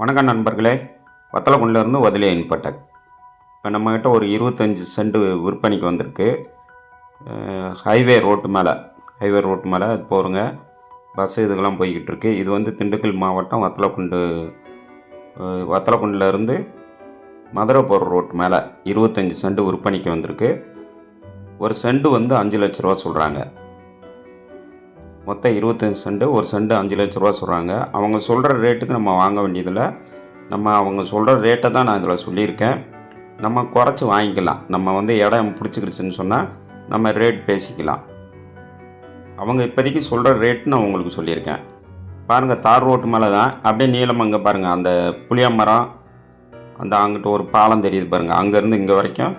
வணக்கம் நண்பர்களே, வத்தலக்குண்டிலேருந்து வதிலேன் பட்டக். இப்போ நம்மக்கிட்ட ஒரு 25 சென்ட் விற்பனைக்கு வந்திருக்கு. ஹைவே ரோட்டு மேலே போகிறங்க பஸ் இதுக்கெல்லாம் போய்கிட்டு இருக்கு. இது வந்து திண்டுக்கல் மாவட்டம் வத்தலக்குண்டிலேருந்து மதுரை போகிற ரோட்டு மேலே 25 சென்ட் விற்பனைக்கு வந்திருக்கு. ஒரு சென்ட் வந்து 5 லட்ச ரூபா சொல்கிறாங்க. மொத்தம் 25 சென்ட், ஒரு சென்ட் 5 லட்ச ரூபா சொல்கிறாங்க. அவங்க சொல்கிற ரேட்டுக்கு நம்ம வாங்க வேண்டியதில்லை. அவங்க சொல்கிற ரேட்டை தான் நான் இதில் சொல்லியிருக்கேன். நம்ம குறைச்சி வாங்கிக்கலாம். நம்ம வந்து இடம் பிடிச்சிக்கிடுச்சுன்னு சொன்னால் நம்ம ரேட் பேசிக்கலாம். அவங்க இப்போதைக்கு சொல்கிற ரேட்டு நான் உங்களுக்கு சொல்லியிருக்கேன். பாருங்கள், தார் ரோட்டு மேலே தான் அப்படியே நீளம். அங்கே பாருங்கள், அந்த புளிய மரம், அந்த அங்கிட்ட ஒரு பாலம் தெரியுது பாருங்கள். அங்கேருந்து இங்கே வரைக்கும்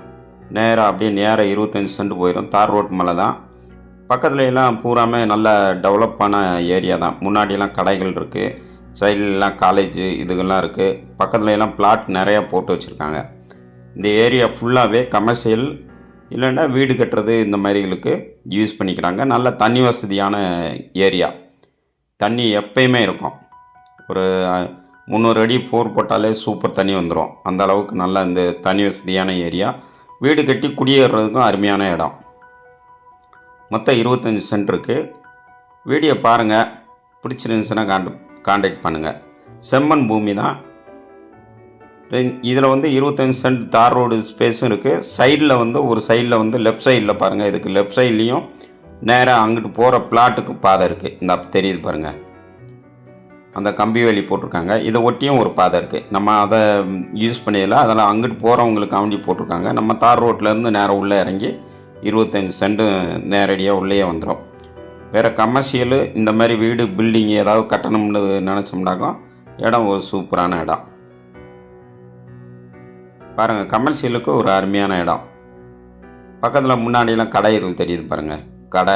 அப்படியே நேராக 25 சென்ட் போயிடும். தார் ரோட்டு மேலே தான். பக்கத்துல எல்லாம் பூராமே நல்ல டெவலப்பான ஏரியா தான். முன்னாடியெல்லாம் கடைகள் இருக்குது, சைட்லலாம் காலேஜு இதுகள்லாம் இருக்குது. பக்கத்துல எல்லாம் பிளாட் நிறையா போட்டு வச்சுருக்காங்க. இந்த ஏரியா ஃபுல்லாகவே கமர்ஷியல் இல்லைன்னா வீடு கட்டுறது இந்த மாதிரிகளுக்கு யூஸ் பண்ணிக்கிறாங்க. நல்ல தண்ணி வசதியான ஏரியா. தண்ணி எப்பயுமே இருக்கும். ஒரு 300 அடி போர் போட்டாலே சூப்பர் தண்ணி வந்துடும். அந்த அளவுக்கு நல்ல இந்த தண்ணி வசதியான ஏரியா. வீடு கட்டி குடியேறதுக்கும் அருமையான இடம். மொத்தம் 25 சென்ட் இருக்குது. வீடியோ பாருங்கள், பிடிச்சிருந்துச்சுன்னா காண்டாக்ட் பண்ணுங்கள். செம்மண் பூமி தான் இதில் வந்து 25 சென்ட் தார் ரோடு ஸ்பேஸும் இருக்குது. சைடில் வந்து ஒரு சைடில் வந்து லெஃப்ட் சைடில் பாருங்கள். இதுக்கு லெஃப்ட் சைட்லேயும் நேராக அங்கிட்டு போகிற பிளாட்டுக்கு பாதை இருக்குது. இந்த தெரியுது பாருங்கள், அந்த கம்பி வேலி போட்டிருக்காங்க. இதை ஒட்டியும் ஒரு பாதை இருக்குது. நம்ம அதை யூஸ் பண்ணிடல. அதெல்லாம் அங்கிட்டு போகிறவங்களுக்கு காண்டி போட்டிருக்காங்க. நம்ம தார் ரோட்லேருந்து நேராக உள்ளே இறங்கி 25 சென்ட் நேரடியாக உள்ளே வந்துடும். வேறு கமர்ஷியலு இந்த மாதிரி வீடு பில்டிங் ஏதாவது கட்டணும்னு நினச்சோம்னாக்கா இடம் ஒரு சூப்பரான இடம். பாருங்கள், கமர்ஷியலுக்கு ஒரு அருமையான இடம். பக்கத்தில் முன்னாடியெல்லாம் கடைகள் தெரியுது பாருங்கள். கடை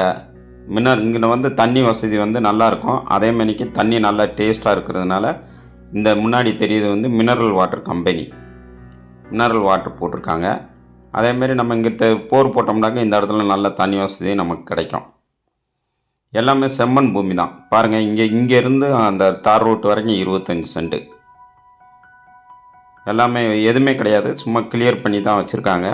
இங்கே வந்து தண்ணி வசதி வந்து நல்லாயிருக்கும். அதே மாதிரிக்கு தண்ணி நல்லா டேஸ்ட்டாக இருக்கிறதுனால இந்த முன்னாடி தெரியுது வந்து mineral water company. Mineral water போட்டிருக்காங்க. அதேமாரி நம்ம இங்கே போர் போட்டோம்னாக்க இந்த இடத்துல நல்ல தண்ணி வசதி நமக்கு கிடைக்கும். எல்லாமே செம்மண் பூமி தான். பாருங்கள், இங்கேருந்து அந்த தார் ரோட்டு வரைக்கும் 25 சென்ட். எல்லாமே எதுவுமே கிடையாது, சும்மா கிளியர் பண்ணி தான் வச்சுருக்காங்க.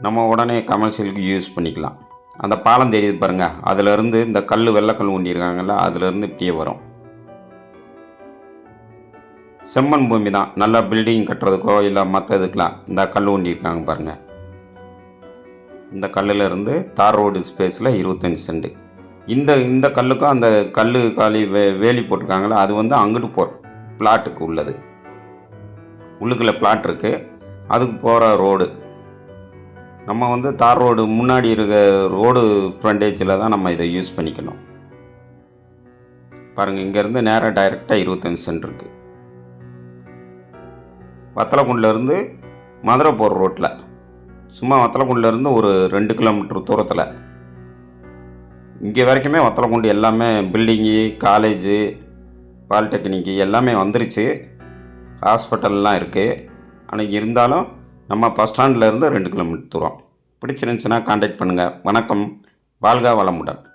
நம்ம உடனே கமர்ஷியலுக்கு யூஸ் பண்ணிக்கலாம். அந்த பாலம் தெரியுது பாருங்கள், அதிலேருந்து இந்த வெள்ளைக்கல் ஊண்டியிருக்காங்கல்ல, அதிலேருந்து இப்படியே வரும். செம்மண் பூமி தான். நல்லா பில்டிங் கட்டுறதுக்கோ இல்லை மற்ற இதுக்கெலாம் இந்த கல் ஊண்டியிருக்காங்க பாருங்கள். இந்த கல்லில் இருந்து தார் ரோடு ஸ்பேஸில் 25 சென்ட். இந்த கல்லுக்கும் அந்த காலி வேலி போட்டிருக்காங்களே, அது வந்து அங்கிட்டு போகிற பிளாட்டுக்கு உள்ளது. உள்ளுக்குள்ளே பிளாட் இருக்குது, அதுக்கு போகிற ரோடு. நம்ம வந்து தார் ரோடு முன்னாடி இருக்க ரோடு ஃப்ரண்டேஜில் தான் நம்ம இதை யூஸ் பண்ணிக்கணும். பாருங்கள், இங்கேருந்து நேராக டைரெக்டாக 25 சென்ட் இருக்குது. வத்தலக்குண்டிலேருந்து மதுரை போகிற ரோட்டில், சும்மா வத்தலக்குண்டிலேருந்து ஒரு 2 கிலோமீட்டர் தூரத்தில். இங்கே வரைக்குமே வத்தலக்குண்டு எல்லாமே பில்டிங்கு, காலேஜு, பாலிடெக்னிக்கு எல்லாமே வந்துருச்சு. ஹாஸ்பிட்டல்லாம் இருக்குது. ஆனால் இருந்தாலும் நம்ம பஸ் ஸ்டாண்ட்லேருந்து 2 கிலோமீட்டர் தூரம். பிடிச்சிருந்துச்சுன்னா காண்டாக்ட் பண்ணுங்கள். வணக்கம், வாழ்க வளமுடன்.